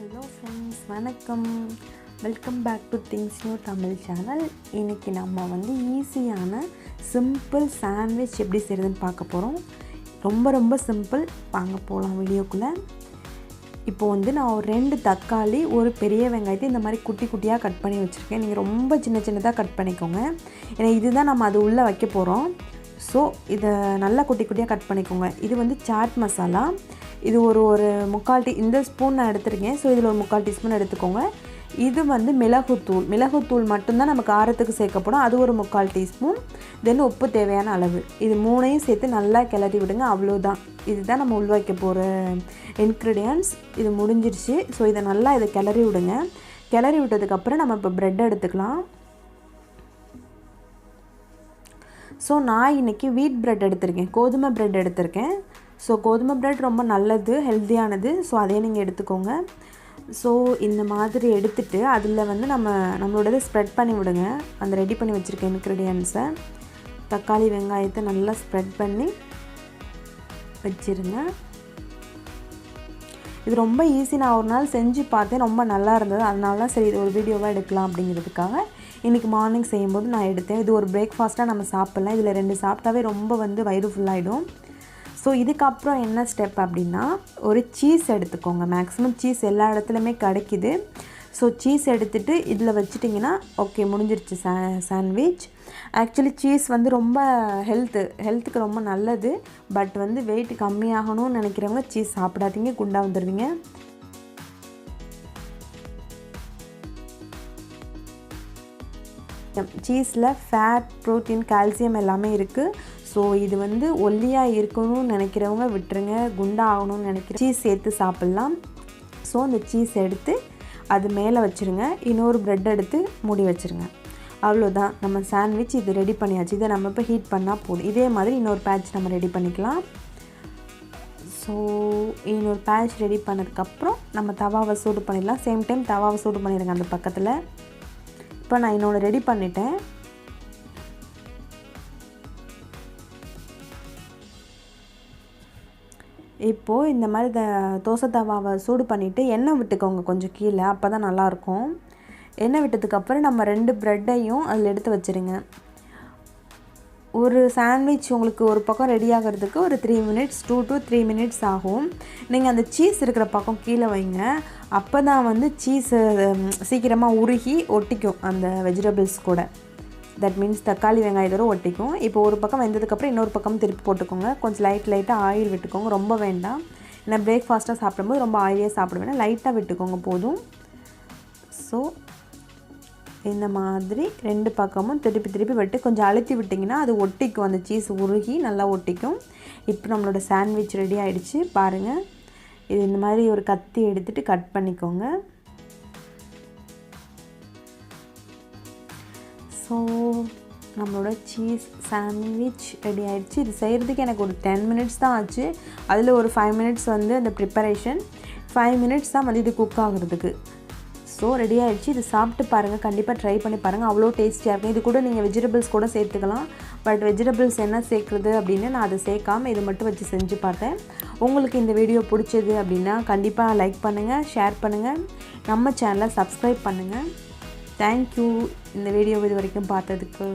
Hello friends, வணக்கம். Welcome back to things new Tamil channel. இன்றைக்கி நம்ம வந்து ஈஸியான சிம்பிள் சாண்ட்விச் எப்படி செய்கிறதுன்னு பார்க்க போகிறோம். ரொம்ப சிம்பிள். வாங்க போகலாம் வீடியோக்குள்ளே. இப்போது வந்து நான் ஒரு 2 தக்காளி, ஒரு பெரிய வெங்காயத்தை இந்த மாதிரி குட்டி குட்டியாக கட் பண்ணி வச்சுருக்கேன். நீங்கள் ரொம்ப சின்னதாக கட் பண்ணிக்கோங்க, ஏன்னா இதுதான் நம்ம அது உள்ளே வைக்க போகிறோம். ஸோ இதை நல்லா குட்டி குட்டியாக கட் பண்ணிக்கோங்க. இது வந்து சாட் மசாலா. இது ஒரு 3/4 இந்த ஸ்பூன் நான் எடுத்துருக்கேன். ஸோ இதில் ஒரு 3/4 டீஸ்பூன் எடுத்துக்கோங்க. இது வந்து மிளகுத்தூள் மட்டும்தான் நம்ம காரத்துக்கு சேர்க்கப்படும். அது ஒரு 3/4 டீஸ்பூன். தென் உப்பு தேவையான அளவு. இது 3ஐயும் சேர்த்து நல்லா கிளறி விடுங்க. அவ்வளோதான். இதுதான் நம்ம உள் வைக்க போகிற இன்க்ரீடியன்ட்ஸ். இது முடிஞ்சிருச்சு. ஸோ இதை கிளறி விடுங்க. கிளறி விட்டதுக்கப்புறம் நம்ம இப்போ ப்ரெட் எடுத்துக்கலாம். ஸோ நான் இன்றைக்கி வீட் ப்ரெட் எடுத்திருக்கேன், கோதுமை ப்ரெட் எடுத்திருக்கேன். ஸோ கோதுமை ப்ரெட் ரொம்ப நல்லது, ஹெல்த்தியானது. ஸோ அதே நீங்கள் எடுத்துக்கோங்க. ஸோ இந்த மாதிரி எடுத்துகிட்டு அதில் வந்து நம்மளோடதை ஸ்ப்ரெட் பண்ணி விடுங்க. அந்த ரெடி பண்ணி வச்சுருக்க இன்க்ரீடியன்ஸை, தக்காளி வெங்காயத்தை நல்லா ஸ்ப்ரெட் பண்ணி வச்சுருங்க. இது ரொம்ப ஈஸி. நான் ஒரு நாள் செஞ்சு பார்த்தேன், ரொம்ப நல்லா இருந்தது. அதனால தான் சரி இது ஒரு வீடியோவாக எடுக்கலாம் அப்படிங்கிறதுக்காக இன்றைக்கி மார்னிங் செய்யும்போது நான் எடுத்தேன். இது ஒரு பிரேக்ஃபாஸ்ட்டாக நம்ம சாப்பிட்லாம். இதில் 2 சாப்பிட்டாவே ரொம்ப வந்து வயிறு ஃபுல்லாகிடும். ஸோ இதுக்கப்புறம் என்ன ஸ்டெப் அப்படின்னா, ஒரு சீஸ் எடுத்துக்கோங்க. மேக்ஸிமம் சீஸ் எல்லா இடத்துலையுமே கிடைக்கிது. ஸோ சீஸ் எடுத்துகிட்டு இதில் வச்சுட்டிங்கன்னா ஓகே, முடிஞ்சிருச்சு சாண்ட்விச். ஆக்சுவலி சீஸ் வந்து ரொம்ப ஹெல்த்துக்கு ரொம்ப நல்லது. பட் வந்து வெயிட் கம்மியாகணும்னு நினைக்கிறவங்க சீஸ் சாப்பிடாதீங்க, குண்டாக வந்துடுவீங்க. சீஸில் ஃபேட், ப்ரோட்டீன், கால்சியம் எல்லாமே இருக்குது. ஸோ இது வந்து ஒல்லியாக இருக்கணும்னு நினைக்கிறவங்க விட்டுருங்க. குண்டாக ஆகணும்னு நினைக்கிற சீஸ் சேர்த்து சாப்பிட்லாம். ஸோ அந்த சீஸ் எடுத்து அது மேலே வச்சுருங்க. இன்னொரு ப்ரெட் எடுத்து மூடி வச்சுருங்க. அவ்வளோதான், நம்ம சாண்ட்விச் இது ரெடி பண்ணியாச்சு. இதை நம்ம இப்போ ஹீட் பண்ணால் போதும். இதே மாதிரி இன்னொரு பேட்ச் நம்ம ரெடி பண்ணிக்கலாம். ஸோ இன்னொரு பேட்ச் ரெடி பண்ணதுக்கப்புறம் நம்ம தவாவை சூடு பண்ணிடலாம். சேம் டைம் தவாவை சூடு பண்ணிடுங்க அந்த பக்கத்தில். இப்போ நான் இன்னொன்று ரெடி பண்ணிட்டேன். இப்போது இந்த மாதிரி தோசை தவாவை சூடு பண்ணிவிட்டு எண்ணெய் விட்டுக்கோங்க கொஞ்சம் கீழே, அப்போ தான் நல்லாயிருக்கும். எண்ணெய் விட்டதுக்கப்புறம் நம்ம 2 ப்ரெட்டையும் அதில் எடுத்து வச்சுருங்க. ஒரு சாண்ட்விச் உங்களுக்கு ஒரு பக்கம் ரெடி ஆகிறதுக்கு ஒரு 3 மினிட்ஸ், 2 to 3 மினிட்ஸ் ஆகும். நீங்கள் அந்த சீஸ் இருக்கிற பக்கம் கீழே வைங்க. அப்போ தான் வந்து சீஸ் சீக்கிரமாக உருகி ஒட்டிக்கும் அந்த வெஜிடபிள்ஸ் கூட. தட் மீன்ஸ் தக்காளி வெங்காயத்தோட ஒட்டிக்கும். இப்போ ஒரு பக்கம் வெந்ததுக்கப்புறம் இன்னொரு பக்கம் திருப்பி போட்டுக்கோங்க. கொஞ்சம் லைட்டாக ஆயில் விட்டுக்கோங்க, ரொம்ப வேண்டாம். ஏன்னா பிரேக்ஃபாஸ்ட்டாக சாப்பிடும்போது ரொம்ப ஆயிலியாக சாப்பிட வேண்டாம், லைட்டாக விட்டுக்கோங்க போதும். ஸோ இந்த மாதிரி 2 பக்கமும் திருப்பி விட்டு கொஞ்சம் அழுத்தி விட்டிங்கன்னா அது ஒட்டிக்கும், அந்த சீஸ் உருகி நல்லா ஒட்டிக்கும். இப்போ நம்மளோட சாண்ட்விச் ரெடி ஆகிடுச்சு பாருங்கள். இது இந்த மாதிரி ஒரு கத்தி எடுத்துகிட்டு கட் பண்ணிக்கோங்க. ஸோ நம்மளோட சீஸ் சாண்ட்விச் ரெடி ஆகிடுச்சு. இது செய்கிறதுக்கு எனக்கு ஒரு 10 மினிட்ஸ் தான் ஆச்சு. அதில் ஒரு 5 மினிட்ஸ் வந்து அந்த ப்ரிப்பரேஷன், 5 மினிட்ஸ் தான் வந்து இது குக் ஆகுறதுக்கு. ஸோ ரெடி ஆகிடுச்சு. இது சாப்பிட்டு பாருங்கள், கண்டிப்பாக ட்ரை பண்ணி பாருங்கள். அவ்வளோ டேஸ்டியாக இருக்கும். இது கூட நீங்கள் வெஜிடபிள்ஸ் கூட சேர்த்துக்கலாம். பட் வெஜிடபிள்ஸ் என்ன சேர்க்குறது அப்படின்னு நான் அதை சேர்க்காமல் இது மட்டும் வச்சு செஞ்சு பார்த்தேன். உங்களுக்கு இந்த வீடியோ பிடிச்சது அப்படின்னா கண்டிப்பாக லைக் பண்ணுங்கள், ஷேர் பண்ணுங்கள், நம்ம சேனலை சப்ஸ்கிரைப் பண்ணுங்கள். தேங்க்யூ இந்த வீடியோ இது வரைக்கும் பார்த்ததுக்கு.